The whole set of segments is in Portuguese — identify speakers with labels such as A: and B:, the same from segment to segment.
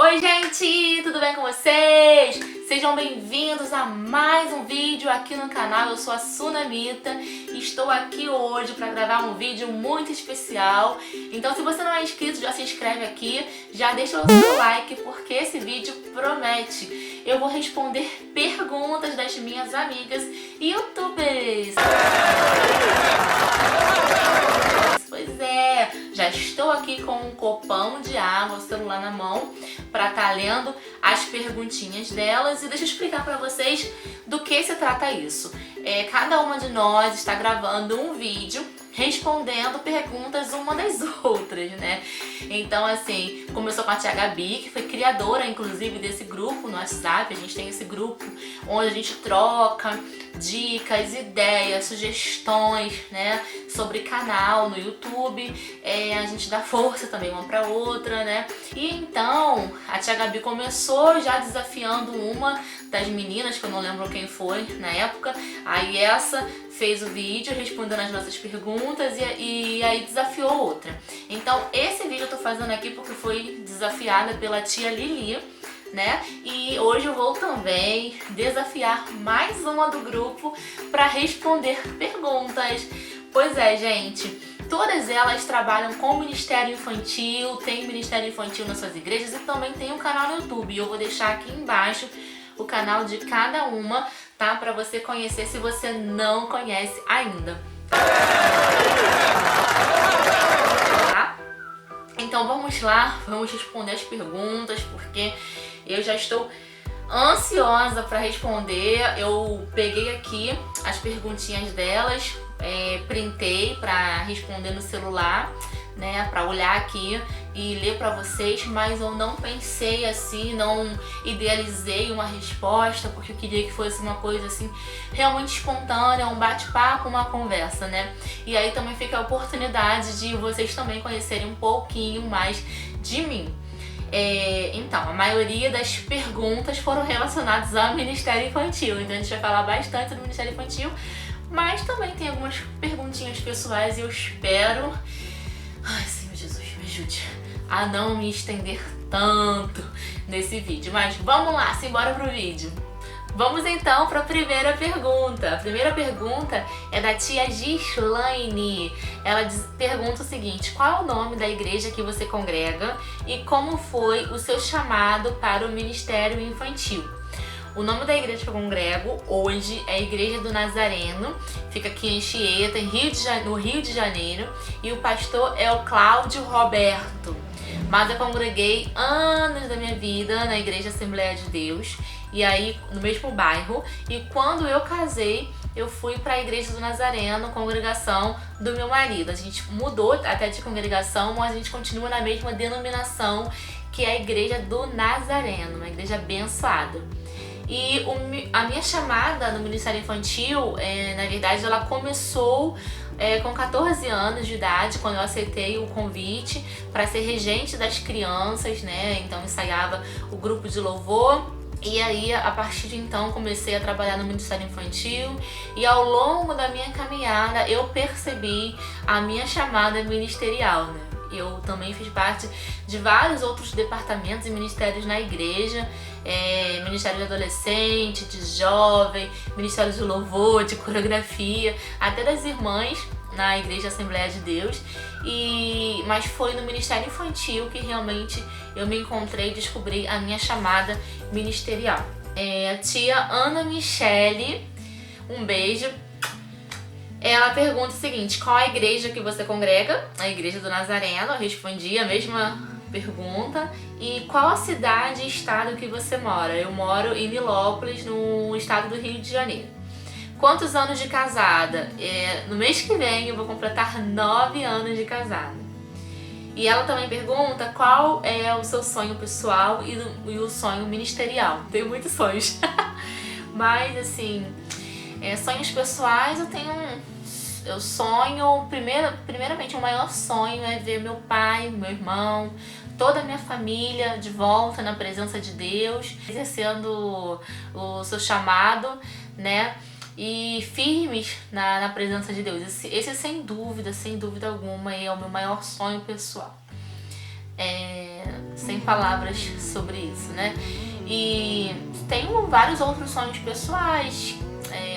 A: Oi gente, tudo bem com vocês? Sejam bem-vindos a mais um vídeo aqui no canal. Eu sou a Sunamita e estou aqui hoje para gravar um vídeo muito especial. Então se você não é inscrito, já se inscreve aqui, já deixa o seu like porque esse vídeo promete. Eu vou responder perguntas das minhas amigas youtubers. Pois é, já estou aqui com um copão de água, o celular na mão, para estar lendo as perguntinhas delas. E deixa eu explicar para vocês do que se trata isso. Cada uma de nós está gravando um vídeo respondendo perguntas uma das outras, né? Então, assim, começou com a tia Gabi, que foi criadora, inclusive, desse grupo no WhatsApp. A gente tem esse grupo onde a gente troca dicas, ideias, sugestões, né? Sobre canal no YouTube. A gente dá força também uma pra outra, né? E então, a tia Gabi começou já desafiando uma das meninas, que eu não lembro quem foi na época. Aí essa fez o vídeo respondendo as nossas perguntas e aí desafiou outra. Então esse vídeo eu tô fazendo aqui porque foi desafiada pela tia Lili, né? E hoje eu vou também desafiar mais uma do grupo para responder perguntas. Pois é, gente, todas elas trabalham com Ministério Infantil, tem Ministério Infantil nas suas igrejas e também tem um canal no YouTube. E eu vou deixar aqui embaixo o canal de cada uma, tá? Pra você conhecer se você não conhece ainda. Tá? Então vamos lá, vamos responder as perguntas, porque eu já estou ansiosa para responder. Eu peguei aqui as perguntinhas delas, printei para responder no celular, né, para olhar aqui e ler para vocês, mas eu não pensei assim, não idealizei uma resposta, porque eu queria que fosse uma coisa assim realmente espontânea, um bate-papo, uma conversa, né? E aí também fica a oportunidade de vocês também conhecerem um pouquinho mais de mim. Então, a maioria das perguntas foram relacionadas ao Ministério Infantil, então a gente vai falar bastante do Ministério Infantil, mas também tem algumas perguntinhas pessoais e eu espero, ai Senhor Jesus, me ajude a não me estender tanto nesse vídeo. Mas vamos lá, simbora pro vídeo. Vamos então para a primeira pergunta. A primeira pergunta é da tia Gislaine. Ela pergunta o seguinte: qual é o nome da igreja que você congrega e como foi o seu chamado para o Ministério Infantil? O nome da igreja que eu congrego hoje é a Igreja do Nazareno, fica aqui em Anchieta, no Rio de Janeiro, e o pastor é o Cláudio Roberto. Mas eu congreguei anos da minha vida na Igreja Assembleia de Deus, e aí no mesmo bairro, e quando eu casei, eu fui para a Igreja do Nazareno, congregação do meu marido. A gente mudou até de congregação, mas a gente continua na mesma denominação, que é a Igreja do Nazareno, uma igreja abençoada. E a minha chamada no Ministério Infantil, na verdade, ela começou com 14 anos de idade, quando eu aceitei o convite para ser regente das crianças, né? Então ensaiava o grupo de louvor. E aí, a partir de então, comecei a trabalhar no Ministério Infantil e ao longo da minha caminhada eu percebi a minha chamada ministerial, né? Eu também fiz parte de vários outros departamentos e ministérios na igreja, Ministério de Adolescente, de Jovem, Ministério de Louvor, de Coreografia, até das irmãs na Igreja Assembleia de Deus, mas foi no Ministério Infantil que realmente eu me encontrei e descobri a minha chamada ministerial. A tia Ana Michele, um beijo. Ela pergunta o seguinte: qual a igreja que você congrega? A Igreja do Nazareno. Eu respondi a mesma pergunta. E qual a cidade e estado que você mora? Eu moro em Nilópolis, no estado do Rio de Janeiro. Quantos anos de casada? No mês que vem eu vou completar 9 anos de casada. E ela também pergunta qual é o seu sonho pessoal e o sonho ministerial. Tenho muitos sonhos. Mas assim, sonhos pessoais eu sonho, primeiramente o maior sonho é ver meu pai, meu irmão, toda a minha família de volta na presença de Deus, exercendo o seu chamado, né? E firmes na presença de Deus. Esse sem dúvida alguma é o meu maior sonho pessoal. sem palavras sobre isso, né? E tenho vários outros sonhos pessoais,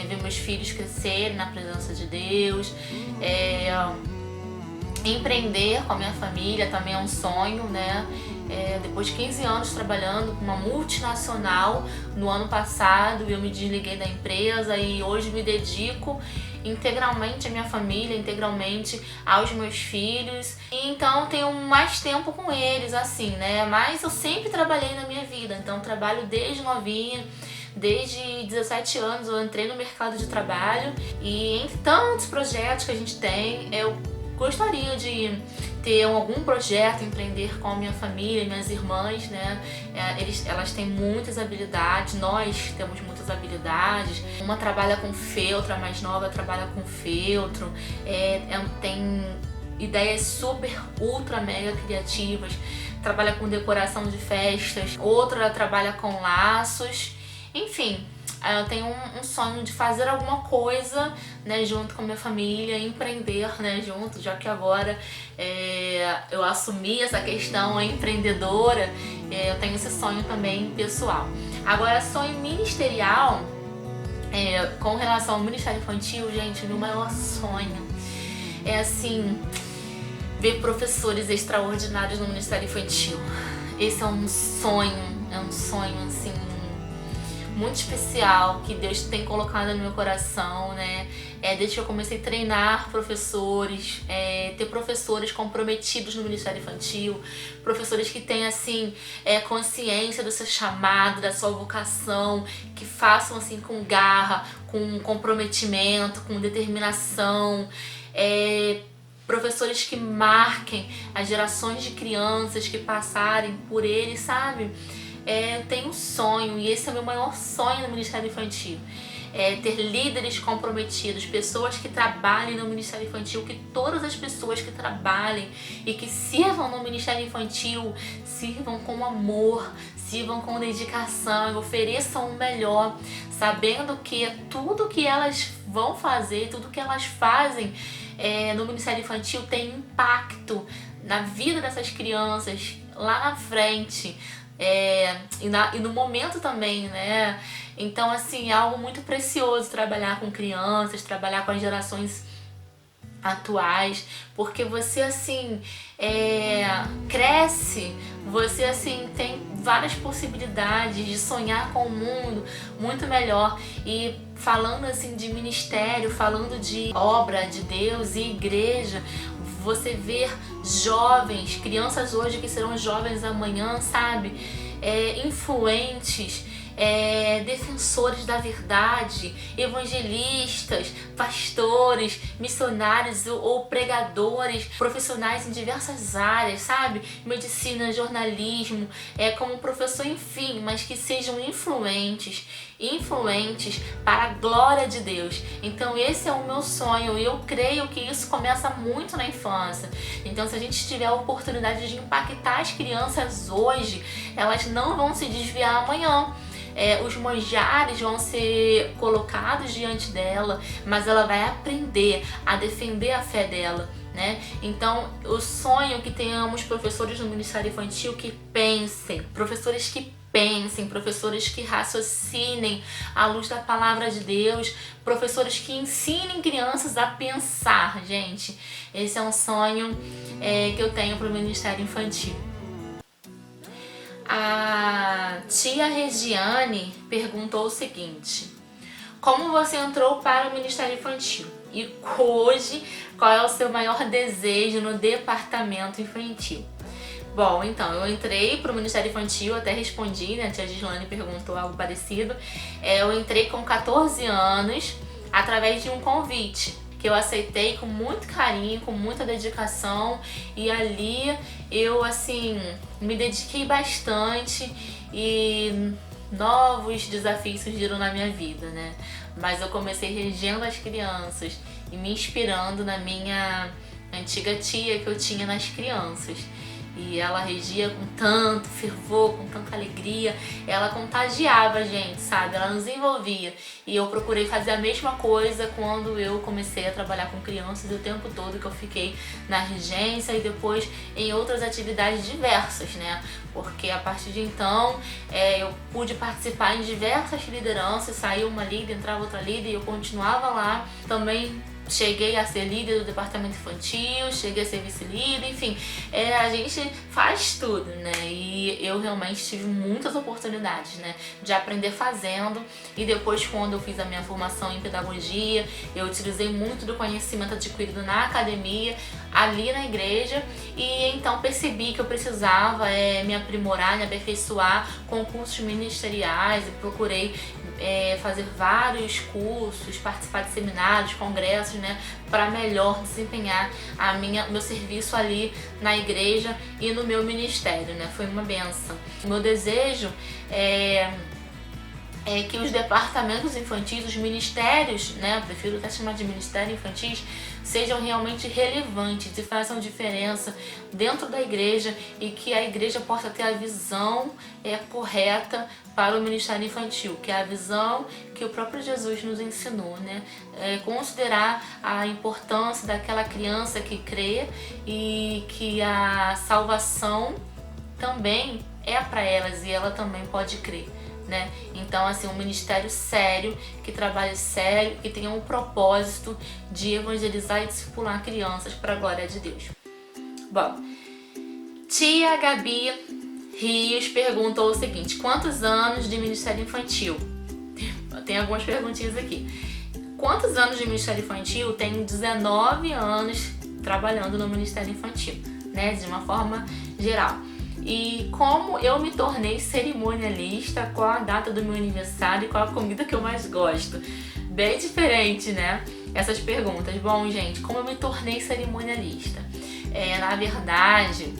A: ver meus filhos crescerem na presença de Deus, empreender com a minha família também é um sonho, né? Depois de 15 anos trabalhando com uma multinacional, no ano passado eu me desliguei da empresa e hoje me dedico integralmente à minha família, integralmente aos meus filhos. E então tenho mais tempo com eles, assim, né? Mas eu sempre trabalhei na minha vida, então trabalho desde novinha. Desde 17 anos eu entrei no mercado de trabalho e entre tantos projetos que a gente tem, eu gostaria de ter algum projeto, empreender com a minha família, minhas irmãs, né? Elas têm muitas habilidades, nós temos muitas habilidades. Uma trabalha com feltro, a mais nova trabalha com feltro, tem ideias super, ultra, mega criativas, trabalha com decoração de festas, outra trabalha com laços, enfim. Eu tenho um sonho de fazer alguma coisa, né, junto com a minha família, empreender, né, junto, já que agora eu assumi essa questão empreendedora, eu tenho esse sonho também pessoal. Agora, sonho ministerial, com relação ao Ministério Infantil, gente, o meu maior sonho é, assim, ver professores extraordinários no Ministério Infantil. Esse é um sonho, assim, muito especial que Deus tem colocado no meu coração, né? Desde que eu comecei a treinar professores, ter professores comprometidos no Ministério Infantil, professores que têm, assim, consciência do seu chamado, da sua vocação, que façam, assim, com garra, com comprometimento, com determinação, professores que marquem as gerações de crianças que passarem por eles, sabe? Eu tenho um sonho, e esse é o meu maior sonho no Ministério Infantil. Ter líderes comprometidos, pessoas que trabalhem no Ministério Infantil, que todas as pessoas que trabalhem e que sirvam no Ministério Infantil sirvam com amor, sirvam com dedicação, ofereçam o melhor, sabendo que tudo que elas vão fazer, tudo que elas fazem no Ministério Infantil tem impacto na vida dessas crianças lá na frente. E no momento também, né? Então, assim, é algo muito precioso trabalhar com crianças, trabalhar com as gerações atuais, porque você, assim, cresce, você, assim, tem várias possibilidades de sonhar com um mundo muito melhor. E falando, assim, de ministério, falando de obra de Deus e igreja, você ver jovens, crianças hoje que serão jovens amanhã, sabe? Influentes, defensores da verdade, evangelistas, pastores, missionários ou pregadores, profissionais em diversas áreas, sabe? Medicina, jornalismo, como professor, enfim, mas que sejam influentes para a glória de Deus. Então esse é o meu sonho, e eu creio que isso começa muito na infância. Então, se a gente tiver a oportunidade de impactar as crianças hoje, elas não vão se desviar amanhã. Os manjares vão ser colocados diante dela, mas ela vai aprender a defender a fé dela, né? Então, eu sonho que tenhamos professores no Ministério Infantil que pensem, professores que raciocinem à luz da palavra de Deus, professores que ensinem crianças a pensar, gente. Esse é um sonho que eu tenho para o Ministério Infantil. A tia Regiane perguntou o seguinte: como você entrou para o Ministério Infantil? E hoje, qual é o seu maior desejo no departamento infantil? Bom, então, eu entrei para o Ministério Infantil, até respondi, né? A tia Gislane perguntou algo parecido. Eu entrei com 14 anos, através de um convite, que eu aceitei com muito carinho, com muita dedicação, e ali eu, assim, me dediquei bastante e novos desafios surgiram na minha vida, né? Mas eu comecei regendo as crianças e me inspirando na minha antiga tia que eu tinha nas crianças. E ela regia com tanto fervor, com tanta alegria, ela contagiava a gente, sabe? Ela nos envolvia. E eu procurei fazer a mesma coisa quando eu comecei a trabalhar com crianças o tempo todo que eu fiquei na regência e depois em outras atividades diversas, né? Porque a partir de então eu pude participar em diversas lideranças, saiu uma líder, entrava outra líder e eu continuava lá. Também cheguei a ser líder do departamento infantil, cheguei a ser vice-líder, enfim, a gente faz tudo, né? E eu realmente tive muitas oportunidades, né, de aprender fazendo. E depois, quando eu fiz a minha formação em pedagogia, eu utilizei muito do conhecimento adquirido na academia, ali na igreja, e então percebi que eu precisava me aprimorar, me aperfeiçoar com cursos ministeriais, e procurei fazer vários cursos, participar de seminários, congressos, né, para melhor desempenhar meu serviço ali na igreja e no meu ministério, né? Foi uma benção. O meu desejo é que os departamentos infantis, os ministérios, né, eu prefiro até chamar de ministério infantis, sejam realmente relevantes e façam diferença dentro da igreja e que a igreja possa ter a visão correta para o ministério infantil, que é a visão que o próprio Jesus nos ensinou, né? Considerar a importância daquela criança que crê e que a salvação também é para elas e ela também pode crer, né? Então, assim, um ministério sério, que trabalhe sério, que tenha um propósito de evangelizar e discipular crianças para a glória de Deus. Bom, tia Gabi Rios perguntou o seguinte: quantos anos de ministério infantil? Tem algumas perguntinhas aqui. Quantos anos de ministério infantil? Tenho 19 anos trabalhando no ministério infantil, né? De uma forma geral. E como eu me tornei cerimonialista, qual a data do meu aniversário e qual a comida que eu mais gosto? Bem diferente, né? Essas perguntas. Bom, gente, como eu me tornei cerimonialista? Na verdade,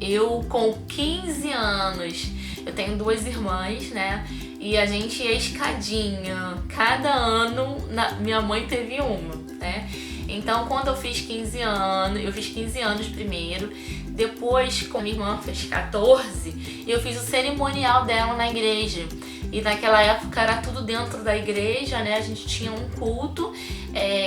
A: eu com 15 anos, eu tenho 2 irmãs, né? E a gente é escadinha. Cada ano, minha mãe teve uma, né? Então, quando eu fiz 15 anos primeiro. Depois, como minha irmã fez 14, eu fiz o cerimonial dela na igreja. E naquela época era tudo dentro da igreja, né? A gente tinha um culto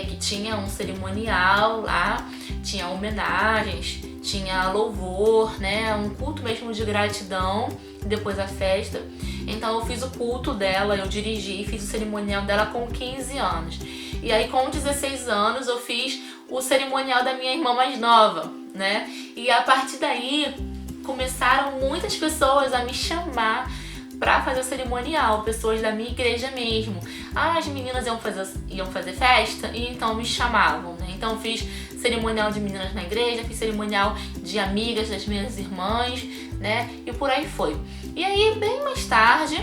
A: que tinha um cerimonial lá, tinha homenagens, tinha louvor, né? Um culto mesmo de gratidão, depois a festa. Então eu fiz o culto dela, eu dirigi, fiz o cerimonial dela com 15 anos. E aí com 16 anos eu fiz o cerimonial da minha irmã mais nova, né? E a partir daí começaram muitas pessoas a me chamar para fazer o cerimonial, pessoas da minha igreja mesmo. As meninas iam fazer festa e então me chamavam, né? Então eu fiz cerimonial de meninas na igreja, fiz cerimonial de amigas das minhas irmãs, né? E por aí foi. E aí, bem mais tarde,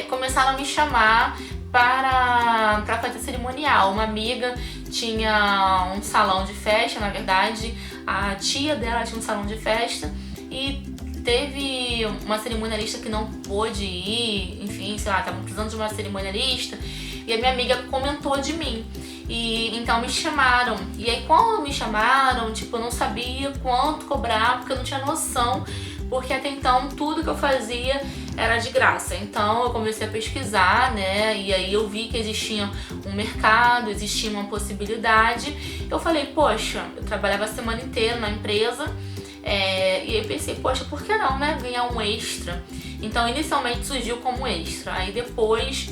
A: começaram a me chamar para fazer cerimonial. Uma amiga tinha um salão de festa, na verdade, a tia dela tinha um salão de festa e teve uma cerimonialista que não pôde ir, enfim, sei lá, estavam precisando de uma cerimonialista e a minha amiga comentou de mim. E então me chamaram. E aí quando me chamaram, tipo, eu não sabia quanto cobrar, porque eu não tinha noção, porque até então tudo que eu fazia era de graça. Então eu comecei a pesquisar, né? E aí eu vi que existia um mercado, existia uma possibilidade. Eu falei, poxa, eu trabalhava a semana inteira na empresa. E aí pensei, poxa, por que não, né? Ganhar um extra. Então inicialmente surgiu como extra. Aí depois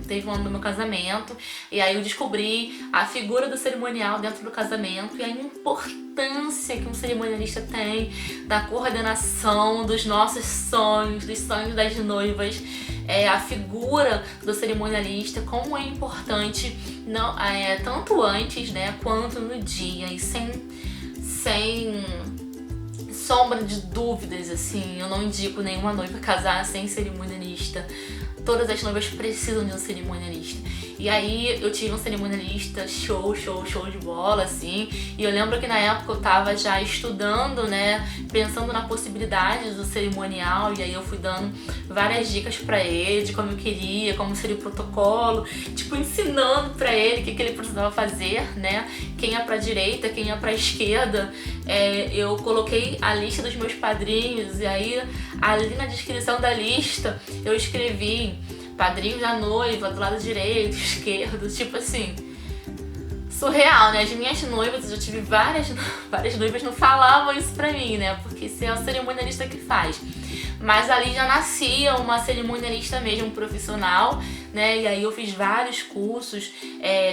A: teve um ano do meu casamento. E aí eu descobri a figura do cerimonial dentro do casamento e a importância que um cerimonialista tem da coordenação dos nossos sonhos, dos sonhos das noivas. A figura do cerimonialista, como é importante, não, sombra de dúvidas, assim, eu não indico nenhuma noiva casar sem cerimonialista. Todas as noivas precisam de um cerimonialista. E aí eu tive um cerimonialista show de bola, assim. E eu lembro que na época eu tava já estudando, né, pensando na possibilidade do cerimonial. E aí eu fui dando várias dicas pra ele de como eu queria, como seria o protocolo. Tipo, ensinando pra ele o que ele precisava fazer, né. Quem ia pra direita, quem ia pra esquerda. Eu coloquei a lista dos meus padrinhos. E aí ali na descrição da lista eu escrevi padrinho da noiva do lado direito, esquerdo, tipo assim, surreal, né? As minhas noivas, eu já tive várias noivas não falavam isso pra mim, né? Porque isso é o cerimonialista que faz. Mas ali já nascia uma cerimonialista mesmo, profissional, né? E aí eu fiz vários cursos,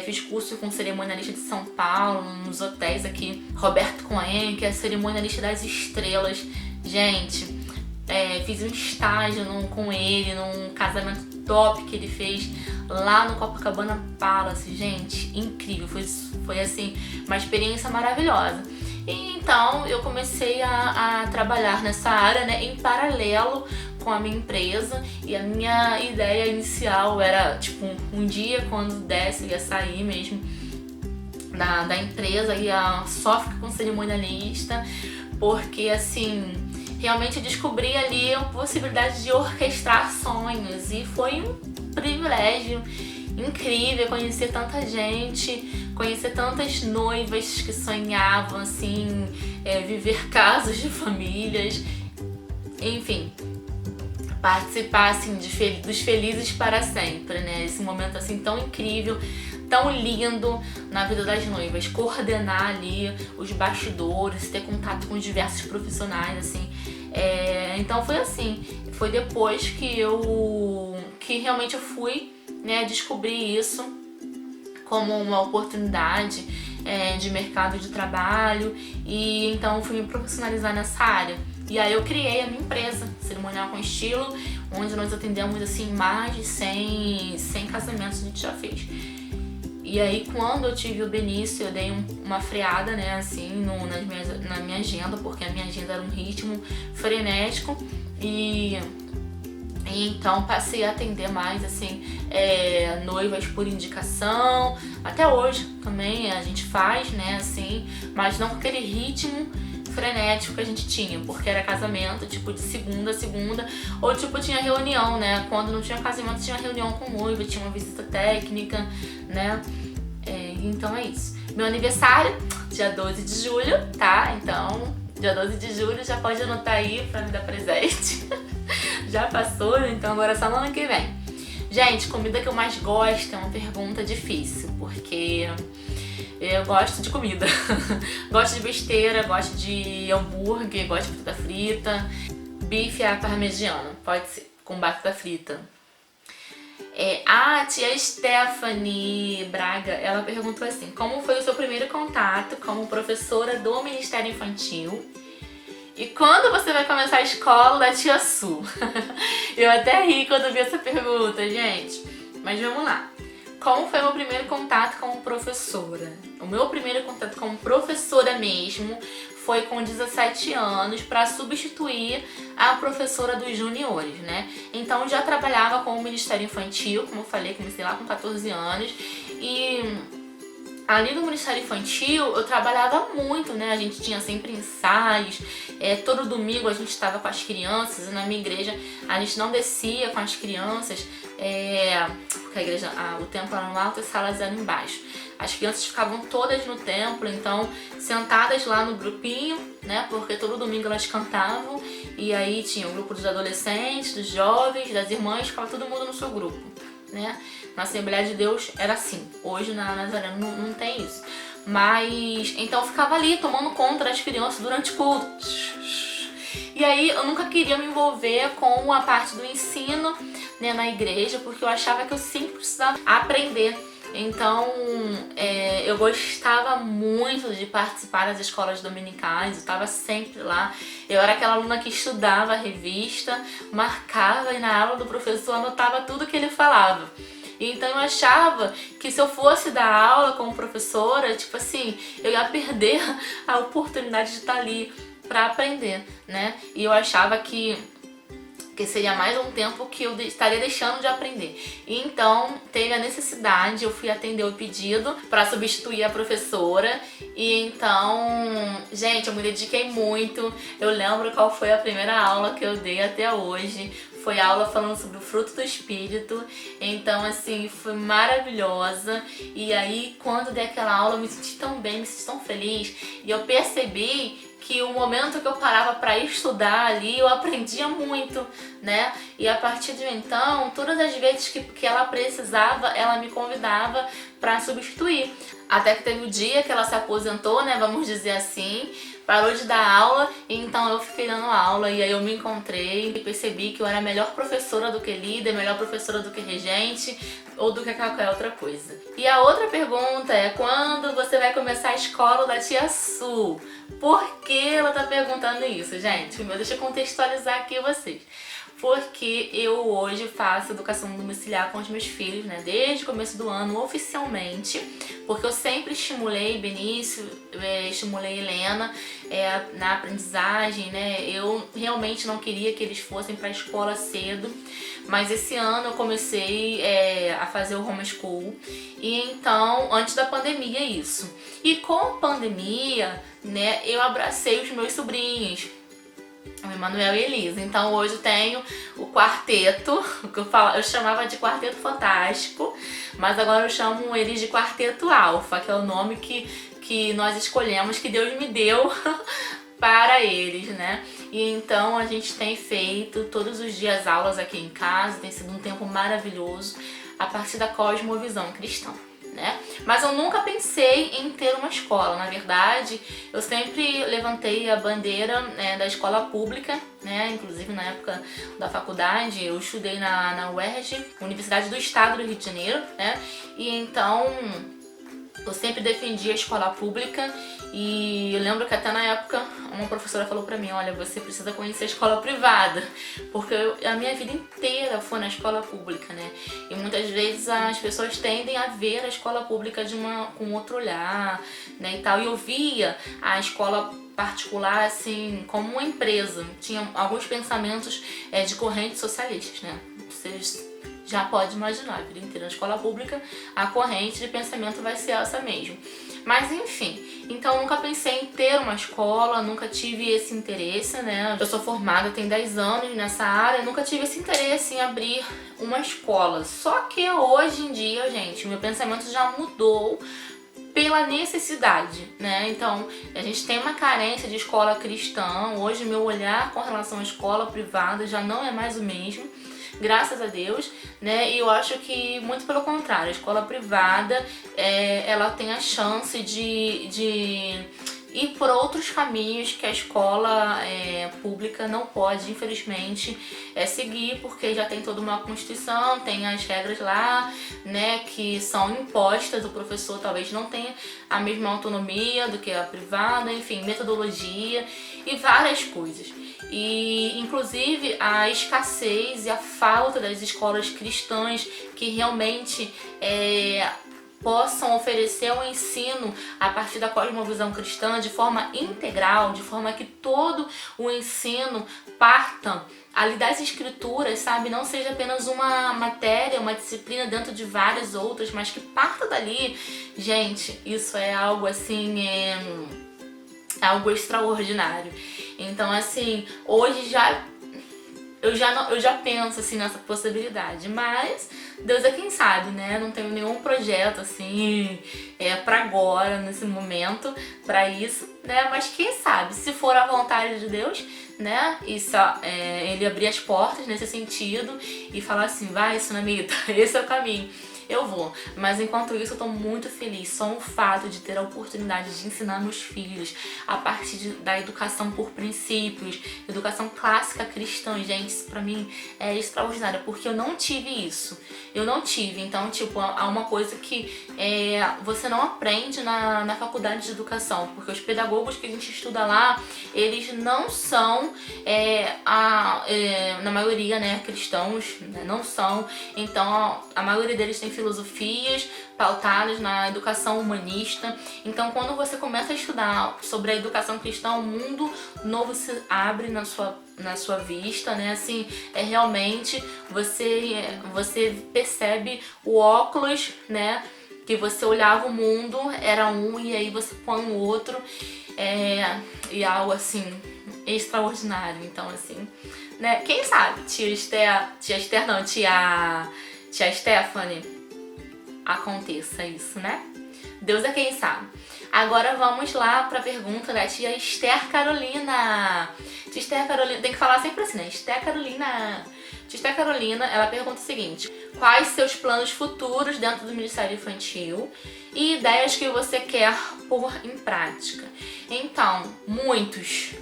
A: fiz curso com cerimonialista de São Paulo, nos hotéis aqui, Roberto Cohen, que é cerimonialista das estrelas. Gente, fiz um estágio com ele, num casamento top que ele fez lá no Copacabana Palace. Gente, incrível, foi assim, uma experiência maravilhosa. E então eu comecei a trabalhar nessa área, né, em paralelo com a minha empresa. E a minha ideia inicial era, tipo, um dia quando desse, ia sair mesmo da empresa, ia só ficar com cerimonialista, porque assim, realmente eu descobri ali a possibilidade de orquestrar sonhos e foi um privilégio incrível conhecer tanta gente, conhecer tantas noivas que sonhavam assim, viver casos de famílias, enfim, participar assim dos felizes para sempre, né? Esse momento assim tão incrível, tão lindo na vida das noivas, coordenar ali os bastidores, ter contato com diversos profissionais, assim. Então foi assim, foi depois que realmente eu fui, né, descobrir isso como uma oportunidade de mercado de trabalho, e então fui me profissionalizar nessa área. E aí eu criei a minha empresa, Cerimonial com Estilo, onde nós atendemos assim mais de 100 casamentos a gente já fez. E aí quando eu tive o Benício, eu dei uma freada, né, assim, na minha agenda, porque a minha agenda era um ritmo frenético, e então passei a atender mais, assim, noivas por indicação. Até hoje também a gente faz, né, assim, mas não com aquele ritmo frenético que a gente tinha, porque era casamento, tipo, de segunda a segunda, ou tipo, tinha reunião, né, quando não tinha casamento tinha reunião com noiva, tinha uma visita técnica, né, então é isso. Meu aniversário, dia 12 de julho, tá, então, dia 12 de julho já pode anotar aí pra me dar presente. Já passou, então agora é só no ano que vem. Gente, comida que eu mais gosto é uma pergunta difícil, porque eu gosto de comida. Gosto de besteira, gosto de hambúrguer, gosto de batata frita. Bife à parmegiana, pode ser, com batata frita. A tia Stephanie Braga, ela perguntou assim: como foi o seu primeiro contato como professora do Ministério Infantil? E quando você vai começar a escola da tia Su? Eu até ri quando vi essa pergunta, gente. Mas vamos lá. Como foi o meu primeiro contato como professora? O meu primeiro contato como professora mesmo foi com 17 anos para substituir a professora dos juniores, né? Então eu já trabalhava com o Ministério Infantil, como eu falei, comecei lá com 14 anos. E ali no Ministério Infantil eu trabalhava muito, né? A gente tinha sempre ensaios, todo domingo a gente estava com as crianças, e na minha igreja a gente não descia com as crianças, porque a igreja, o templo era no alto e as salas eram embaixo. As crianças ficavam todas no templo, então sentadas lá no grupinho, né? Porque todo domingo elas cantavam, e aí tinha o grupo dos adolescentes, dos jovens, das irmãs, ficava todo mundo no seu grupo, né? Na Assembleia de Deus era assim, hoje na Nazaré não tem isso. Mas, então eu ficava ali tomando conta das crianças durante o culto. E aí eu nunca queria me envolver com a parte do ensino, né, na igreja, porque eu achava que eu sempre precisava aprender. Então, eu gostava muito de participar das escolas dominicais, eu estava sempre lá. Eu era aquela aluna que estudava a revista, marcava e na aula do professor anotava tudo que ele falava. Então eu achava que se eu fosse dar aula como professora, tipo assim, eu ia perder a oportunidade de estar ali para aprender, né? E eu achava que seria mais um tempo que eu estaria deixando de aprender. E então teve a necessidade, eu fui atender o pedido para substituir a professora. E então, gente, eu me dediquei muito. Eu lembro qual foi a primeira aula que eu dei até hoje. Foi aula falando sobre o fruto do espírito. Então, assim, foi maravilhosa. E aí, quando dei aquela aula, eu me senti tão bem, me senti tão feliz. E eu percebi que o momento que eu parava para estudar ali, eu aprendia muito, né? E a partir de então, todas as vezes que ela precisava, ela me convidava para substituir. Até que teve o dia que ela se aposentou, né? Vamos dizer assim, parou de dar aula, então eu fiquei dando aula. E aí eu me encontrei e percebi que eu era melhor professora do que líder, melhor professora do que regente ou do que qualquer outra coisa. E a outra pergunta é: quando você vai começar a escola da tia Su? Por que ela tá perguntando isso, gente? Primeiro, deixa eu contextualizar aqui vocês. Porque eu hoje faço educação domiciliar com os meus filhos, né? Desde o começo do ano, oficialmente. Porque eu sempre estimulei Benício, estimulei Helena na aprendizagem, né? Eu realmente não queria que eles fossem para a escola cedo. Mas esse ano eu comecei a fazer o homeschool. E então, antes da pandemia, isso. E com a pandemia, né, eu abracei os meus sobrinhos, o Emanuel e Elisa. Então hoje eu tenho o quarteto, que eu chamava de quarteto fantástico, mas agora eu chamo eles de quarteto alfa, que é o nome que nós escolhemos, que Deus me deu para eles, né? E então a gente tem feito todos os dias aulas aqui em casa, tem sido um tempo maravilhoso a partir da cosmovisão cristã, né? Mas eu nunca pensei em ter uma escola. Na verdade, eu sempre levantei a bandeira, né, da escola pública, né? Inclusive na época da faculdade eu estudei na UERJ, Universidade do Estado do Rio de Janeiro, né? E então eu sempre defendi a escola pública. E eu lembro que até na época uma professora falou pra mim: olha, você precisa conhecer a escola privada, porque a minha vida inteira foi na escola pública, né? E muitas vezes as pessoas tendem a ver a escola pública com outro olhar, né, e tal. E eu via a escola particular assim como uma empresa. Tinha alguns pensamentos de correntes socialistas, né? Vocês já podem imaginar, a vida inteira na escola pública, a corrente de pensamento vai ser essa mesmo. Mas enfim, então eu nunca pensei em ter uma escola, nunca tive esse interesse, né? Eu sou formada tem 10 anos nessa área, nunca tive esse interesse em abrir uma escola. Só que hoje em dia, gente, meu pensamento já mudou pela necessidade, né? Então, a gente tem uma carência de escola cristã. Hoje, meu olhar com relação à escola privada já não é mais o mesmo, graças a Deus, né? E eu acho que, muito pelo contrário, a escola privada, ela tem a chance de ir por outros caminhos que a escola pública não pode, infelizmente, seguir, porque já tem toda uma constituição, tem as regras lá, né, que são impostas. O professor talvez não tenha a mesma autonomia do que a privada, enfim, metodologia e várias coisas. E inclusive a escassez e a falta das escolas cristãs que realmente possam oferecer um ensino a partir da cosmovisão cristã de forma integral, de forma que todo o ensino parta ali das escrituras, sabe? Não seja apenas uma matéria, uma disciplina dentro de várias outras, mas que parta dali. Gente, isso é algo assim, algo extraordinário. Então, assim, hoje eu já penso assim nessa possibilidade, mas Deus é quem sabe, né? Não tenho nenhum projeto assim pra agora, nesse momento, pra isso, né? Mas quem sabe, se for a vontade de Deus, né? E só ele abrir as portas nesse sentido e falar assim: vai, Sunamita, esse é o caminho, eu vou. Mas enquanto isso eu tô muito feliz. Só o fato de ter a oportunidade de ensinar meus filhos a partir da educação por princípios, educação clássica cristã, gente, isso pra mim é extraordinário, porque eu não tive isso. Eu não tive. Então, tipo, há uma coisa que você não aprende na faculdade de educação, porque os pedagogos que a gente estuda lá, eles não são na maioria, né, cristãos, né, não são. Então a maioria deles tem filosofias pautadas na educação humanista. Então, quando você começa a estudar sobre a educação cristã, um mundo novo se abre na sua vista, né? Assim, realmente você percebe o óculos, né? Que você olhava o mundo, era um, e aí você põe o outro, e algo assim extraordinário. Então, assim, né? Quem sabe, tia Stephanie, aconteça isso, né? Deus é quem sabe. Agora vamos lá pra pergunta da tia Esther Carolina. Tia Esther Carolina, tem que falar sempre assim, né? Esther Carolina. Tia Esther Carolina, ela pergunta o seguinte: quais seus planos futuros dentro do Ministério Infantil e ideias que você quer pôr em prática? Então, muitos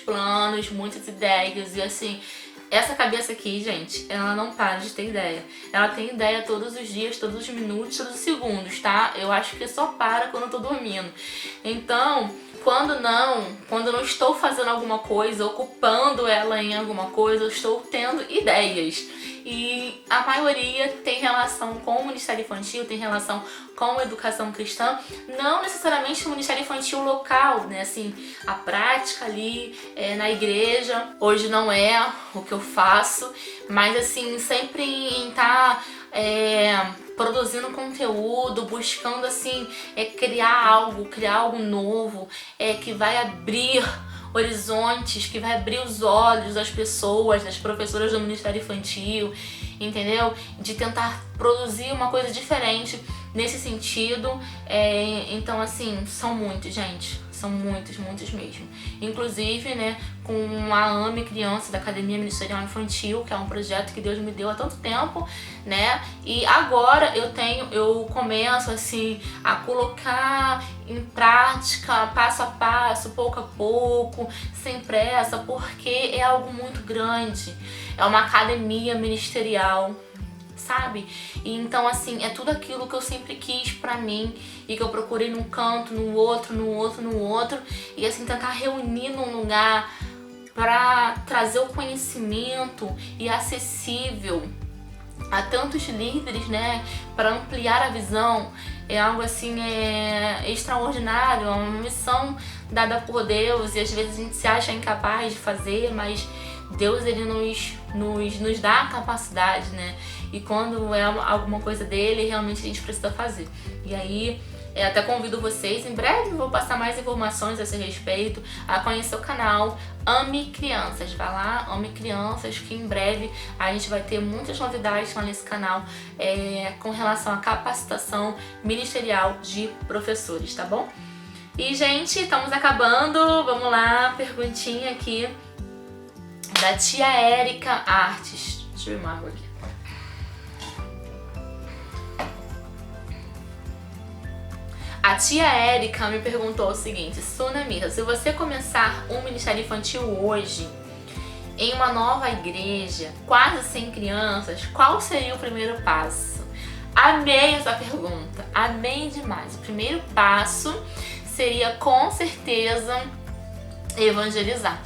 A: planos, muitas ideias, e assim, essa cabeça aqui, gente, ela não para de ter ideia. Ela tem ideia todos os dias, todos os minutos, todos os segundos, tá? Eu acho que só para quando eu tô dormindo. Então, quando eu não estou fazendo alguma coisa, ocupando ela em alguma coisa, eu estou tendo ideias. E a maioria tem relação com o Ministério Infantil, tem relação com a educação cristã, não necessariamente o Ministério Infantil local, né? Assim, a prática ali na igreja, hoje não é o que eu faço, mas assim, sempre em estar produzindo conteúdo, buscando assim, criar algo novo, que vai abrir horizontes, que vai abrir os olhos das pessoas, das professoras do Ministério Infantil, entendeu? De tentar produzir uma coisa diferente nesse sentido. Então, assim, são muitos, gente. São muitos mesmo. Inclusive, né, com a AME Criança, da Academia Ministerial Infantil, que é um projeto que Deus me deu há tanto tempo, né? E agora eu começo, assim, a colocar em prática, passo a passo, pouco a pouco, sem pressa, porque é algo muito grande. É uma academia ministerial, sabe? E então, assim, é tudo aquilo que eu sempre quis pra mim e que eu procurei num canto, no outro, e assim, tentar reunir num lugar pra trazer o conhecimento e acessível a tantos líderes, né? Pra ampliar a visão. É algo assim, extraordinário, é uma missão dada por Deus, e às vezes a gente se acha incapaz de fazer, mas Deus, ele nos dá a capacidade, né? E quando é alguma coisa dele, realmente a gente precisa fazer. E aí, até convido vocês, em breve vou passar mais informações a esse respeito, a conhecer o canal Ame Crianças. Vai lá, Ame Crianças, que em breve a gente vai ter muitas novidades lá nesse canal com relação à capacitação ministerial de professores, tá bom? E, gente, estamos acabando. Vamos lá, perguntinha aqui da tia Érica Artes. Deixa eu ver uma água aqui. A tia Érica me perguntou o seguinte: Sunamita, se você começar um ministério infantil hoje, em uma nova igreja, quase sem crianças, qual seria o primeiro passo? Amei essa pergunta, amei demais. O primeiro passo seria, com certeza, evangelizar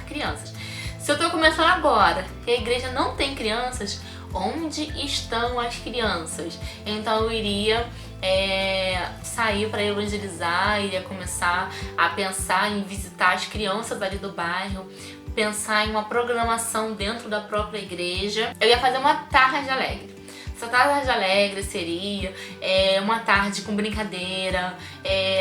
A: crianças. Se eu tô começando agora e a igreja não tem crianças, onde estão as crianças? Então eu iria sair para evangelizar, iria começar a pensar em visitar as crianças ali do bairro, pensar em uma programação dentro da própria igreja. Eu ia fazer uma tarde alegre. Essa tarde alegre seria uma tarde com brincadeira,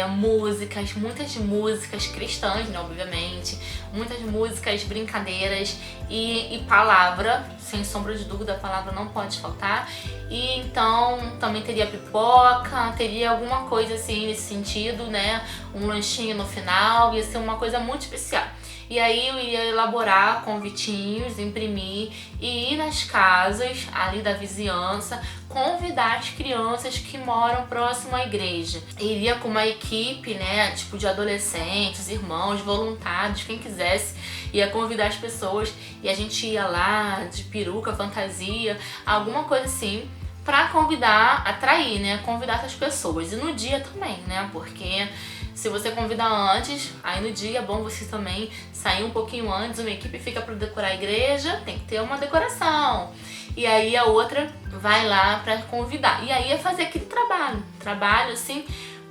A: muitas músicas cristãs, né, obviamente, muitas músicas, brincadeiras e palavra, sem sombra de dúvida, a palavra não pode faltar. E então também teria pipoca, teria alguma coisa assim nesse sentido, né, um lanchinho no final, ia ser uma coisa muito especial. E aí eu iria elaborar convitinhos, imprimir e ir nas casas ali da vizinhança, convidar as crianças que moram próximo à igreja. Iria com uma equipe, né, tipo de adolescentes, irmãos, voluntários, quem quisesse, ia convidar as pessoas e a gente ia lá de peruca, fantasia, alguma coisa assim, pra convidar, atrair, né, convidar essas pessoas. E no dia também, né, porque se você convida antes, aí no dia é bom você também sair um pouquinho antes, uma equipe fica para decorar a igreja, tem que ter uma decoração. e aí a outra vai lá pra convidar. E aí é fazer aquele trabalho assim,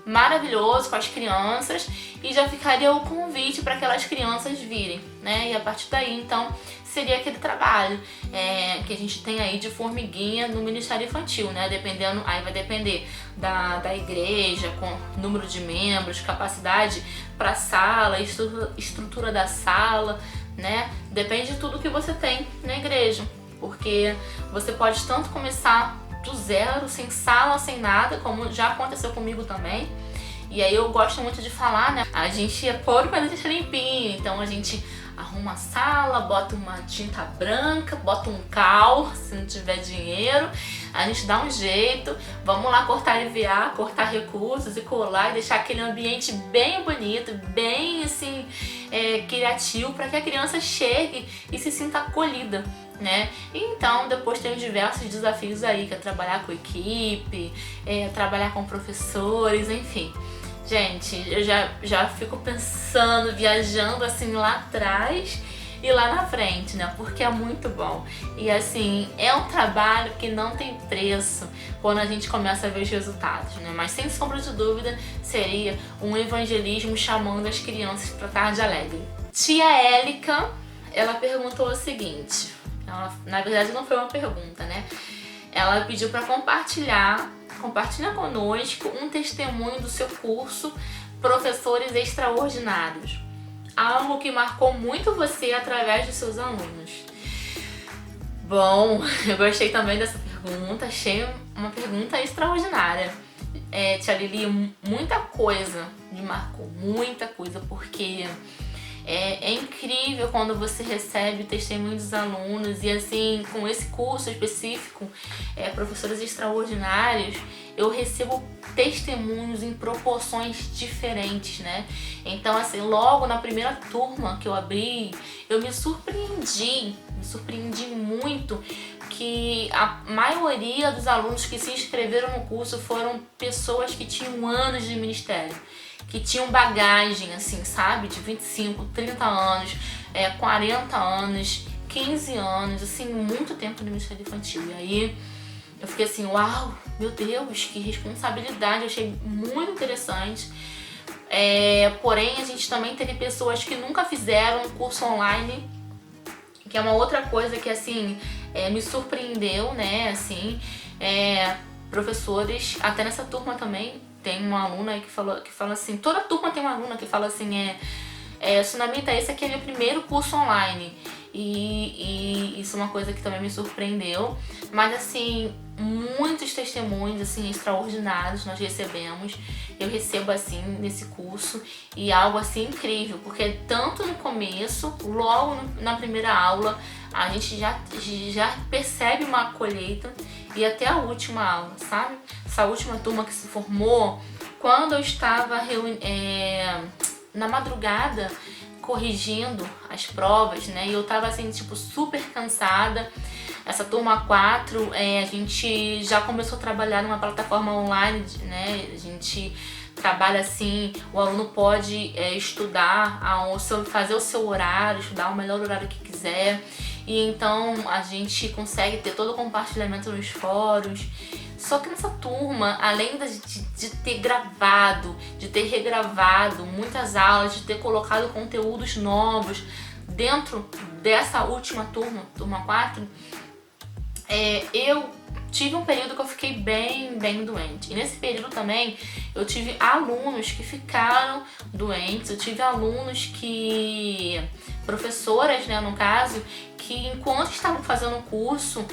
A: maravilhoso com as crianças, e já ficaria o convite para aquelas crianças virem, né? E a partir daí, então, seria aquele trabalho que a gente tem aí de formiguinha no Ministério Infantil, né? Dependendo, aí vai depender da igreja, com número de membros, capacidade para sala, estrutura da sala, né? Depende de tudo que você tem na igreja, porque você pode tanto começar do zero, sem sala, sem nada, como já aconteceu comigo também. E aí eu gosto muito de falar, né? A gente é pobre, mas a gente é limpinho. Então a gente arruma a sala, bota uma tinta branca, bota um cal, se não tiver dinheiro. A gente dá um jeito, vamos lá cortar EVA, cortar recursos e colar e deixar aquele ambiente bem bonito, bem assim, criativo, para que a criança chegue e se sinta acolhida, né? Então depois tem os diversos desafios aí, que é trabalhar com equipe, trabalhar com professores, enfim. Gente, eu já fico pensando, viajando assim lá atrás e lá na frente, né? Porque é muito bom. E assim, é um trabalho que não tem preço quando a gente começa a ver os resultados, né? Mas sem sombra de dúvida, seria um evangelismo chamando as crianças para tarde alegre. Tia Élica, ela perguntou o seguinte, na verdade não foi uma pergunta, né? Ela pediu para compartilha conosco um testemunho do seu curso Professores Extraordinários. Algo que marcou muito você através dos seus alunos. Bom, eu gostei também dessa pergunta, achei uma pergunta extraordinária. Tia Lili, muita coisa me marcou, muita coisa, porque é incrível quando você recebe o testemunho dos alunos. E assim, com esse curso específico, Professores Extraordinários, eu recebo testemunhos em proporções diferentes, né? Então assim, logo na primeira turma que eu abri, eu me surpreendi muito, que a maioria dos alunos que se inscreveram no curso foram pessoas que tinham anos de ministério, que tinham bagagem, assim, sabe? De 25, 30 anos, 40 anos, 15 anos, assim, muito tempo no Ministério Infantil. E aí eu fiquei assim, uau, meu Deus, que responsabilidade, eu achei muito interessante. Porém, a gente também teve pessoas que nunca fizeram um curso online, que é uma outra coisa que, assim, me surpreendeu, né? Assim, professores, até nessa turma também, tem uma aluna aí que fala assim, toda turma tem uma aluna que fala assim, Sunamita, esse aqui é meu primeiro curso online. E isso é uma coisa que também me surpreendeu. Mas assim, muitos testemunhos assim, extraordinários nós recebemos. Eu recebo assim nesse curso, e algo assim incrível, porque tanto no começo, logo na primeira aula, a gente já percebe uma colheita, e até a última aula, sabe? Essa última turma que se formou, quando eu estava na madrugada corrigindo as provas, né? E eu tava assim, tipo, super cansada. Essa turma 4, a gente já começou a trabalhar numa plataforma online, né? A gente trabalha assim, o aluno pode estudar, fazer o seu horário, estudar o melhor horário que quiser. E então a gente consegue ter todo o compartilhamento nos fóruns. Só que nessa turma, além de ter gravado, de ter regravado muitas aulas, de ter colocado conteúdos novos dentro dessa última turma, turma 4, eu tive um período que eu fiquei bem doente. E nesse período também eu tive alunos que ficaram doentes, eu tive alunos professoras, né, no caso, que enquanto estavam fazendo o curso,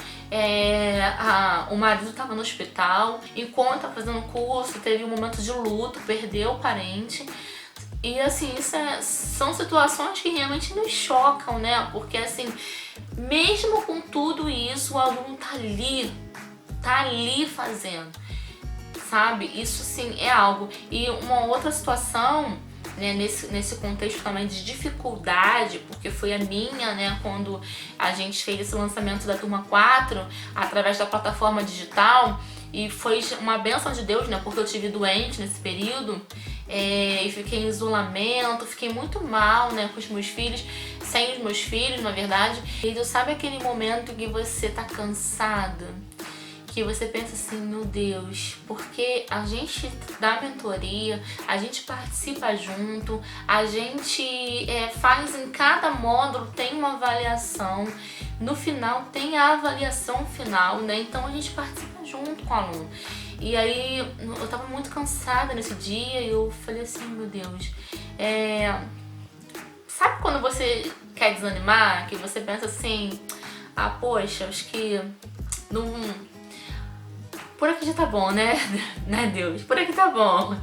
A: o marido estava no hospital, enquanto estava fazendo o curso, teve um momento de luto, perdeu o parente. E assim, são situações que realmente nos chocam, né? Porque assim, mesmo com tudo isso, o aluno tá ali fazendo, sabe? Isso sim é algo. E uma outra situação, né, nesse contexto também de dificuldade, porque foi a minha, né, quando a gente fez esse lançamento da turma 4 através da plataforma digital, E foi uma bênção de Deus, né? Porque eu tive doente nesse período e fiquei em isolamento, fiquei muito mal, né? Com os meus filhos, sem os meus filhos, na verdade. E Deus, sabe aquele momento que você tá cansada? Que você pensa assim, meu Deus, porque a gente dá mentoria, a gente participa junto, a gente faz em cada módulo, tem uma avaliação, no final tem a avaliação final, né? Então a gente participa junto com o aluno. E aí eu tava muito cansada nesse dia e eu falei assim, meu Deus, sabe quando você quer desanimar, que você pensa assim, ah, poxa, acho que não... Por aqui já tá bom, né? Né, Deus? Por aqui tá bom.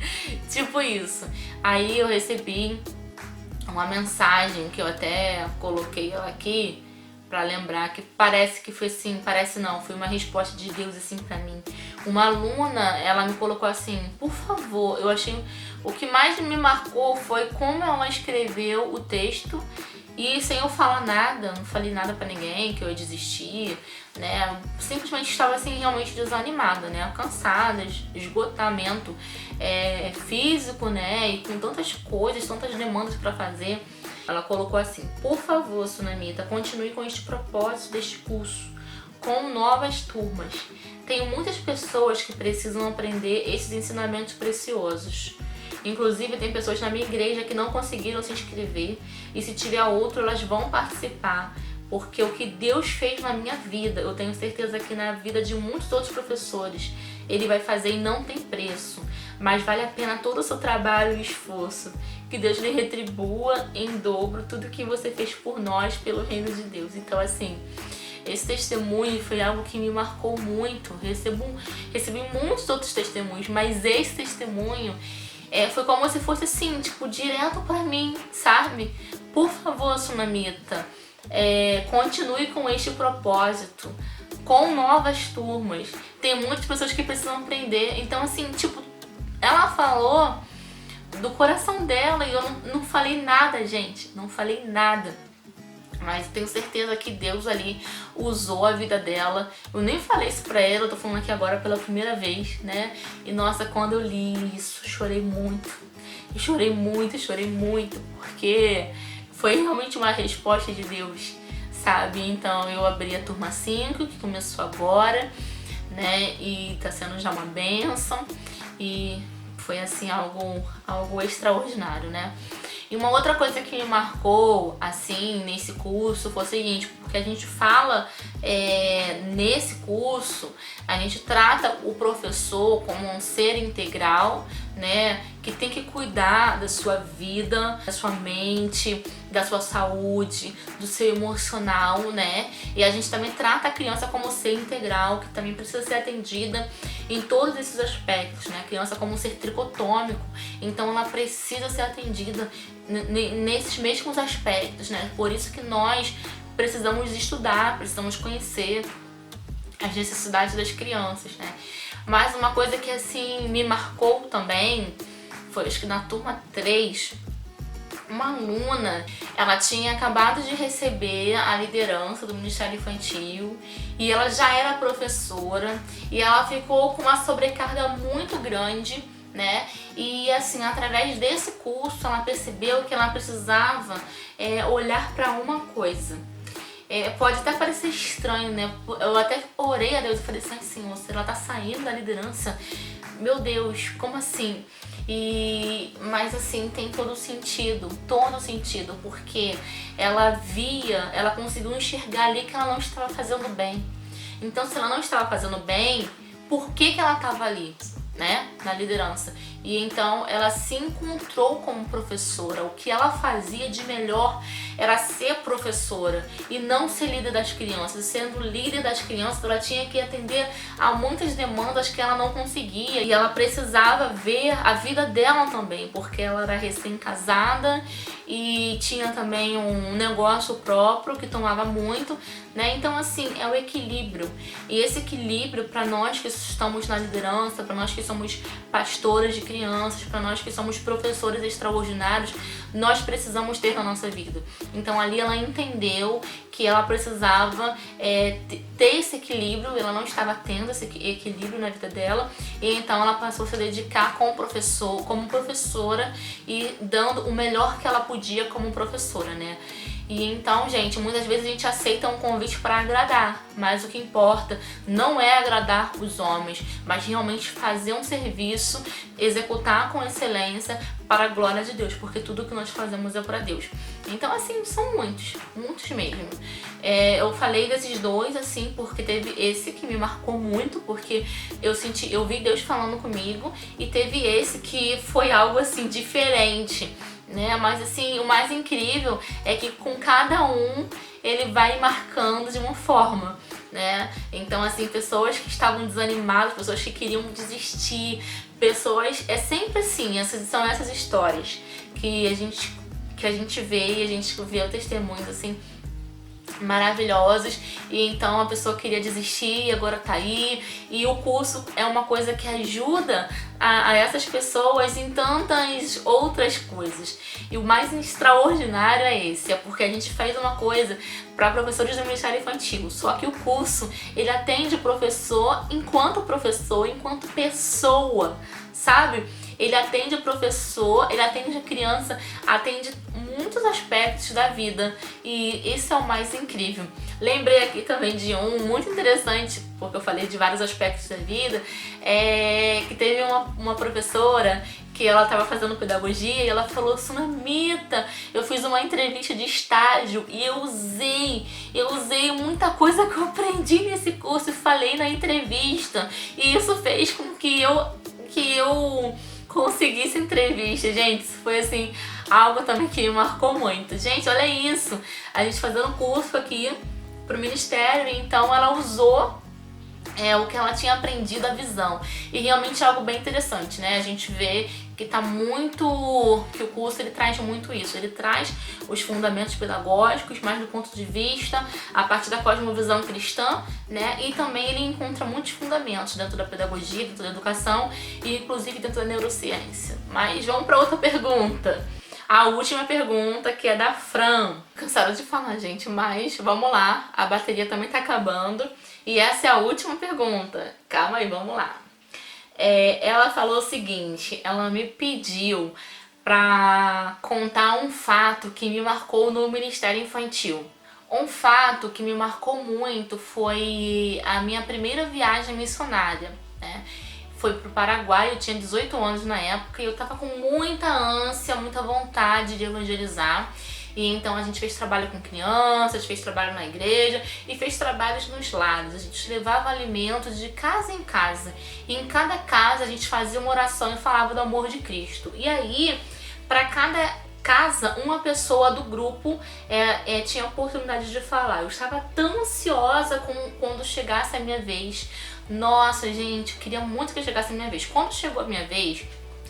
A: Tipo isso. Aí eu recebi uma mensagem que eu até coloquei ela aqui pra lembrar, que parece que foi assim, parece não, foi uma resposta de Deus assim pra mim. Uma aluna, ela me colocou assim, por favor, eu achei... O que mais me marcou foi como ela escreveu o texto e sem eu falar nada, não falei nada pra ninguém, que eu ia desistir, né? Simplesmente estava assim realmente desanimada, né? Cansada, esgotamento físico, né? E com tantas coisas, tantas demandas pra fazer. Ela colocou assim, por favor, Sunamita, continue com este propósito deste curso, com novas turmas. Tenho muitas pessoas que precisam aprender esses ensinamentos preciosos. Inclusive tem pessoas na minha igreja que não conseguiram se inscrever e se tiver outro elas vão participar, porque o que Deus fez na minha vida, eu tenho certeza que na vida de muitos outros professores, Ele vai fazer e não tem preço, mas vale a pena todo o seu trabalho e esforço, que Deus lhe retribua em dobro tudo que você fez por nós, pelo reino de Deus. Então assim, esse testemunho foi algo que me marcou muito, recebi muitos outros testemunhos, mas esse testemunho foi como se fosse assim, tipo, direto pra mim, sabe? Por favor, Sunamita, continue com este propósito, com novas turmas. Tem muitas pessoas que precisam aprender. Então, assim, tipo, ela falou do coração dela e eu não falei nada, gente. Não falei nada. Mas tenho certeza que Deus ali usou a vida dela. Eu nem falei isso pra ela, eu tô falando aqui agora pela primeira vez, né? E nossa, quando eu li isso, chorei muito. E chorei muito, porque foi realmente uma resposta de Deus, sabe? Então eu abri a turma 5, que começou agora, né? E tá sendo já uma bênção. E foi assim, algo extraordinário, né? E uma outra coisa que me marcou, assim, nesse curso foi o seguinte, porque a gente fala nesse curso, a gente trata o professor como um ser integral, né, que tem que cuidar da sua vida, da sua mente, da sua saúde, do seu emocional, né, e a gente também trata a criança como ser integral, que também precisa ser atendida em todos esses aspectos, né, a criança como um ser tricotômico, então ela precisa ser atendida nesses mesmos aspectos, né, por isso que nós precisamos estudar, precisamos conhecer as necessidades das crianças, né. Mas uma coisa que assim me marcou também foi, acho que na turma 3, uma aluna, ela tinha acabado de receber a liderança do Ministério Infantil e ela já era professora e ela ficou com uma sobrecarga muito grande, né? E assim, através desse curso ela percebeu que ela precisava olhar para uma coisa. Pode até parecer estranho, né? Eu até orei a Deus e falei assim, Senhor, se ela tá saindo da liderança, meu Deus, como assim? Mas assim, tem todo sentido, porque ela conseguiu enxergar ali que ela não estava fazendo bem. Então, se ela não estava fazendo bem, por que ela estava ali, né, na liderança? E então ela se encontrou como professora. O que ela fazia de melhor era ser professora e não ser líder das crianças. Sendo líder das crianças, ela tinha que atender a muitas demandas que ela não conseguia e ela precisava ver a vida dela também, porque ela era recém-casada e tinha também um negócio próprio que tomava muito, né? Então assim, é o equilíbrio. E esse equilíbrio, para nós que estamos na liderança, para nós que somos pastoras de crianças, crianças, para nós que somos professores extraordinários, nós precisamos ter na nossa vida. Então ali ela entendeu que ela precisava ter esse equilíbrio, ela não estava tendo esse equilíbrio na vida dela, e então ela passou a se dedicar como professora e dando o melhor que ela podia como professora, né? E então, gente, muitas vezes a gente aceita um convite para agradar, mas o que importa não é agradar os homens, mas realmente fazer um serviço, executar com excelência para a glória de Deus, porque tudo que nós fazemos é para Deus. Então, assim, são muitos mesmo. Eu falei desses dois, assim, porque teve esse que me marcou muito, porque eu vi Deus falando comigo, e teve esse que foi algo, assim, diferente, né? Mas assim, o mais incrível é que com cada um ele vai marcando de uma forma, né? Então assim, pessoas que estavam desanimadas, pessoas que queriam desistir, pessoas, é sempre assim, são essas histórias que a gente vê, e a gente vê o testemunhos assim maravilhosos, e então a pessoa queria desistir e agora tá aí, e o curso é uma coisa que ajuda a essas pessoas em tantas outras coisas. E o mais extraordinário é esse, é porque a gente faz uma coisa para professores do Ministério Infantil, só que o curso, ele atende o professor, enquanto pessoa, sabe? Ele atende o professor, ele atende a criança, atende muitos aspectos da vida, e esse é o mais incrível. Lembrei aqui também de um muito interessante, porque eu falei de vários aspectos da vida, que teve uma professora que ela estava fazendo pedagogia e ela falou: Sunamita, eu fiz uma entrevista de estágio e eu usei muita coisa que eu aprendi nesse curso e falei na entrevista, e isso fez com que eu conseguisse entrevista. Gente, isso foi assim, algo também que me marcou muito. Gente, olha isso, a gente fazendo curso aqui pro ministério, então ela usou o que ela tinha aprendido, a visão, e realmente é algo bem interessante, né? A gente vê que que o curso ele traz muito isso, ele traz os fundamentos pedagógicos, mais do ponto de vista, a partir da cosmovisão cristã, né? E também ele encontra muitos fundamentos dentro da pedagogia, dentro da educação e inclusive dentro da neurociência. Mas vamos para outra pergunta. A última pergunta, que é da Fran. Cansaram de falar, gente, mas vamos lá, a bateria também tá acabando. E essa é a última pergunta. Calma aí, vamos lá. Ela falou o seguinte, ela me pediu pra contar um fato que me marcou no Ministério Infantil. Um fato que me marcou muito foi a minha primeira viagem missionária, né? Foi pro Paraguai, eu tinha 18 anos na época, e eu tava com muita ânsia, muita vontade de evangelizar. E então a gente fez trabalho com crianças, fez trabalho na igreja e fez trabalhos nos lares. A gente levava alimentos de casa em casa. E em cada casa a gente fazia uma oração e falava do amor de Cristo. E aí, para cada casa, uma pessoa do grupo tinha a oportunidade de falar. Eu estava tão ansiosa quando chegasse a minha vez. Nossa, gente, eu queria muito que chegasse a minha vez. Quando chegou a minha vez,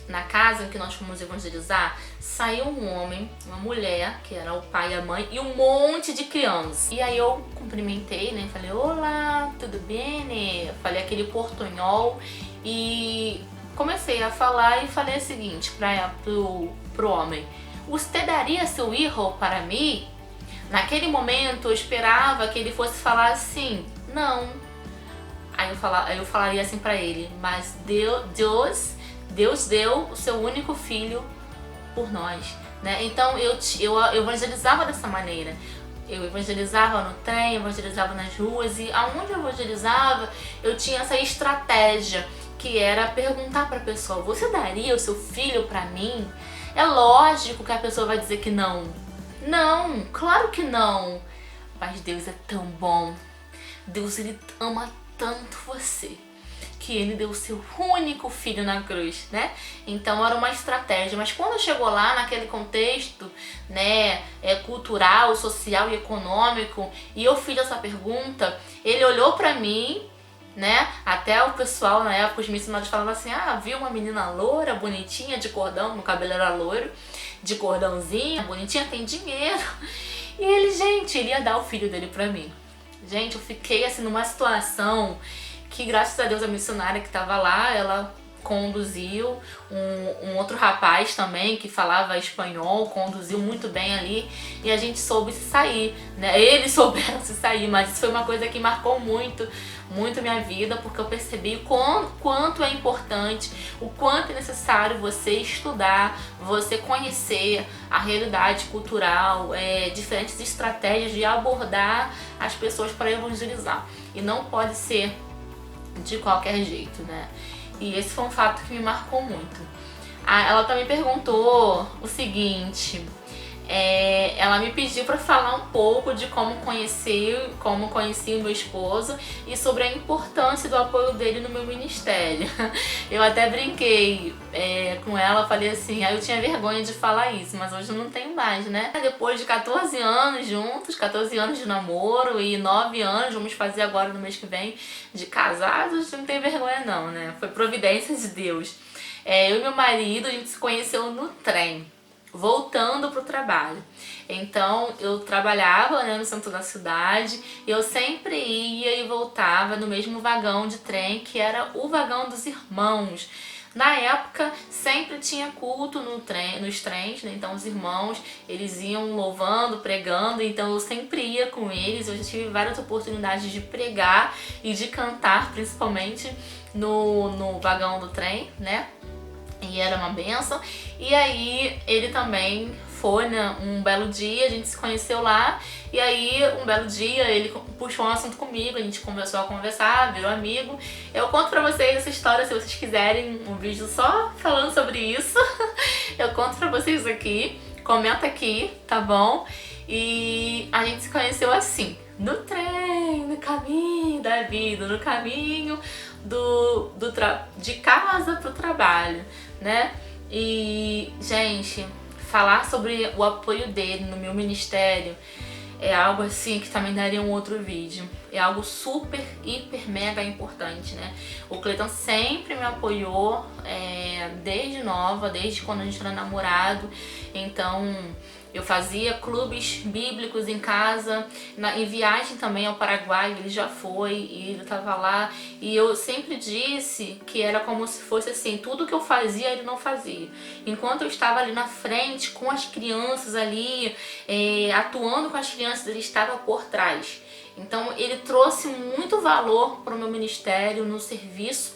A: na casa em que nós fomos evangelizar, saiu um homem, uma mulher, que era o pai e a mãe, e um monte de crianças. E aí eu cumprimentei, né? Falei: olá, tudo bem? Falei aquele portunhol e comecei a falar e falei o seguinte pro homem: você daria seu filho para mim? Naquele momento eu esperava que ele fosse falar assim: não. Aí eu falaria assim pra ele: mas Deus deu o seu único filho por nós, né? Então eu evangelizava dessa maneira. Eu evangelizava no trem, evangelizava nas ruas, e aonde eu evangelizava, eu tinha essa estratégia, que era perguntar pra pessoa: você daria o seu filho pra mim? É lógico que a pessoa vai dizer que não. Não, claro que não. Mas Deus é tão bom. Deus, ele ama tanto você, que ele deu o seu único filho na cruz, né? Então era uma estratégia. Mas quando chegou lá, naquele contexto, né, cultural, social e econômico, e eu fiz essa pergunta, ele olhou pra mim, né? Até o pessoal na época, os missionários falavam assim: viu uma menina loura, bonitinha, de cordão, meu cabelo era loiro, de cordãozinho, bonitinha, tem dinheiro. E ele ia dar o filho dele pra mim. Gente, eu fiquei assim numa situação que, graças a Deus, a missionária que tava lá, ela conduziu, um outro rapaz também que falava espanhol, conduziu muito bem ali e a gente soube se sair, né? Eles souberam se sair, mas isso foi uma coisa que marcou muito minha vida, porque eu percebi o quanto é importante, o quanto é necessário você estudar, você conhecer a realidade cultural, diferentes estratégias de abordar as pessoas para evangelizar. E não pode ser de qualquer jeito, né? E esse foi um fato que me marcou muito. Ela também perguntou o seguinte, ela me pediu para falar um pouco de como conheci o meu esposo e sobre a importância do apoio dele no meu ministério. Eu até brinquei com ela, falei assim, eu tinha vergonha de falar isso, mas hoje eu não tenho mais, né? Depois de 14 anos juntos, 14 anos de namoro e 9 anos, vamos fazer agora no mês que vem, de casados, não tem vergonha não, né? Foi providência de Deus. Eu e meu marido, a gente se conheceu no trem, voltando pro trabalho. Então eu trabalhava, né, no centro da cidade e eu sempre ia e voltava no mesmo vagão de trem, que era o vagão dos irmãos. Na época sempre tinha culto nos trens, né? Então os irmãos, eles iam louvando, pregando, então eu sempre ia com eles. Eu já tive várias oportunidades de pregar e de cantar, principalmente no vagão do trem, né? E era uma benção. E aí ele também foi, né, um belo dia, a gente se conheceu lá. E aí um belo dia ele puxou um assunto comigo, a gente começou a conversar, virou amigo. Eu conto pra vocês essa história se vocês quiserem um vídeo só falando sobre isso. Eu conto pra vocês aqui, comenta aqui, tá bom? E a gente se conheceu assim, no trem, no caminho da vida, no caminho de casa pro trabalho, né? E, gente, falar sobre o apoio dele no meu ministério é algo assim que também daria um outro vídeo. É algo super, hiper, mega importante, né? O Cleiton sempre me apoiou desde nova, desde quando a gente era namorado. Então eu fazia clubes bíblicos em casa, em viagem também ao Paraguai, ele já foi e ele estava lá. E eu sempre disse que era como se fosse assim, tudo que eu fazia ele não fazia. Enquanto eu estava ali na frente com as crianças ali, atuando com as crianças, ele estava por trás. Então ele trouxe muito valor para o meu ministério, no serviço,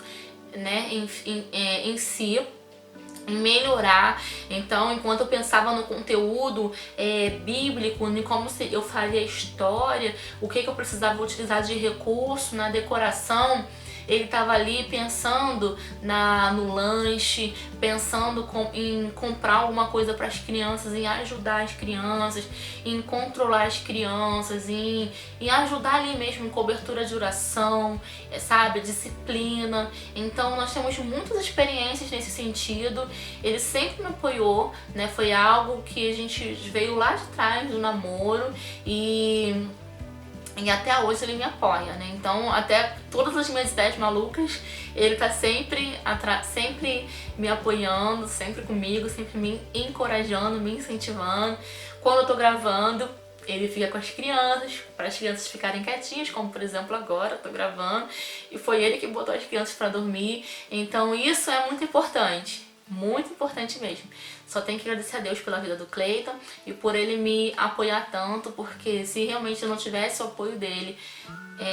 A: né, em si, em melhorar. Então, enquanto eu pensava no conteúdo bíblico, em como eu faria a história, o que eu precisava utilizar de recurso na decoração, ele estava ali pensando no lanche, pensando em comprar alguma coisa para as crianças, em ajudar as crianças, em controlar as crianças, em ajudar ali mesmo em cobertura de oração, sabe, disciplina. Então nós temos muitas experiências nesse sentido. Ele sempre me apoiou, né? Foi algo que a gente veio lá de trás do namoro e até hoje ele me apoia, né? Então, até todas as minhas ideias malucas, ele tá sempre me apoiando, sempre comigo, sempre me encorajando, me incentivando. Quando eu tô gravando, ele fica com as crianças, para as crianças ficarem quietinhas, como por exemplo agora, eu tô gravando, e foi ele que botou as crianças para dormir. Então isso é muito importante mesmo. Só tenho que agradecer a Deus pela vida do Cleiton e por ele me apoiar tanto, porque se realmente eu não tivesse o apoio dele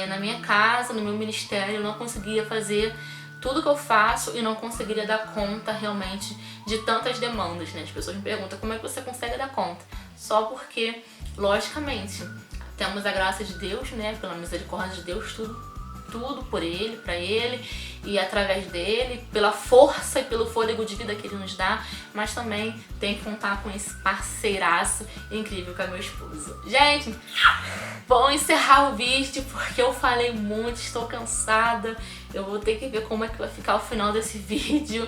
A: na minha casa, no meu ministério, eu não conseguiria fazer tudo que eu faço e não conseguiria dar conta realmente de tantas demandas, né? As pessoas me perguntam como é que você consegue dar conta. Só porque, logicamente, temos a graça de Deus, né? Pela misericórdia de Deus, tudo por ele, pra ele e através dele, pela força e pelo fôlego de vida que ele nos dá, mas também tem que contar com esse parceiraço incrível que é meu esposo. Gente, vou encerrar o vídeo porque eu falei muito, estou cansada. Eu vou ter que ver como é que vai ficar o final desse vídeo.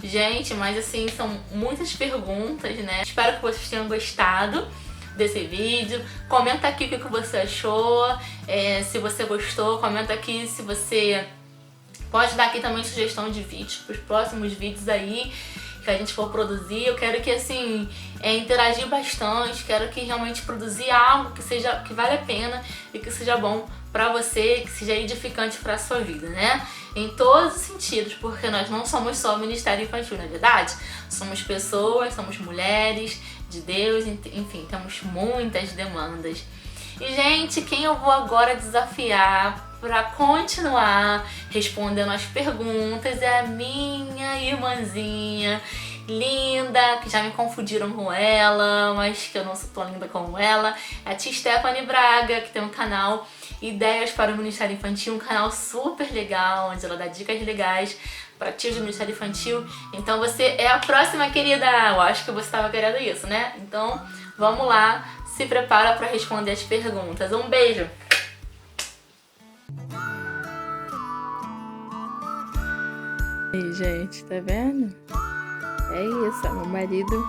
A: Gente, mas assim, são muitas perguntas, né? Espero que vocês tenham gostado desse vídeo. Comenta aqui o que você achou, se você gostou, comenta aqui se você pode dar aqui também sugestão de vídeos para os próximos vídeos aí que a gente for produzir. Eu quero que assim, interagir bastante, quero que realmente produzir algo que vale a pena e que seja bom pra você, que seja edificante pra sua vida, né? Em todos os sentidos, porque nós não somos só Ministério Infantil, não é verdade? Somos pessoas, somos mulheres de Deus, enfim, temos muitas demandas. E, gente, quem eu vou agora desafiar para continuar respondendo as perguntas é a minha irmãzinha linda, que já me confundiram com ela, mas que eu não sou tão linda como ela. É a tia Stephanie Braga, que tem um canal Ideias para o Ministério Infantil, um canal super legal, onde ela dá dicas legais para tios do Ministério Infantil. Então você é a próxima, querida. Eu acho que você estava querendo isso, né? Então vamos lá, se prepara para responder as perguntas. Um beijo! E gente, tá vendo? É isso, é meu marido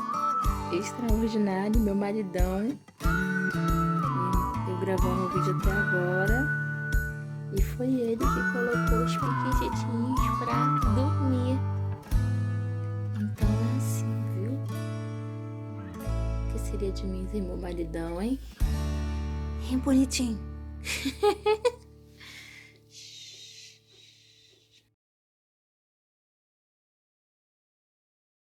A: extraordinário, meu maridão. Eu gravando o vídeo até agora. E foi ele que colocou os piquititinhos pra dormir. Então é assim, viu? O que seria de mim sem meu maridão, hein? É bonitinho.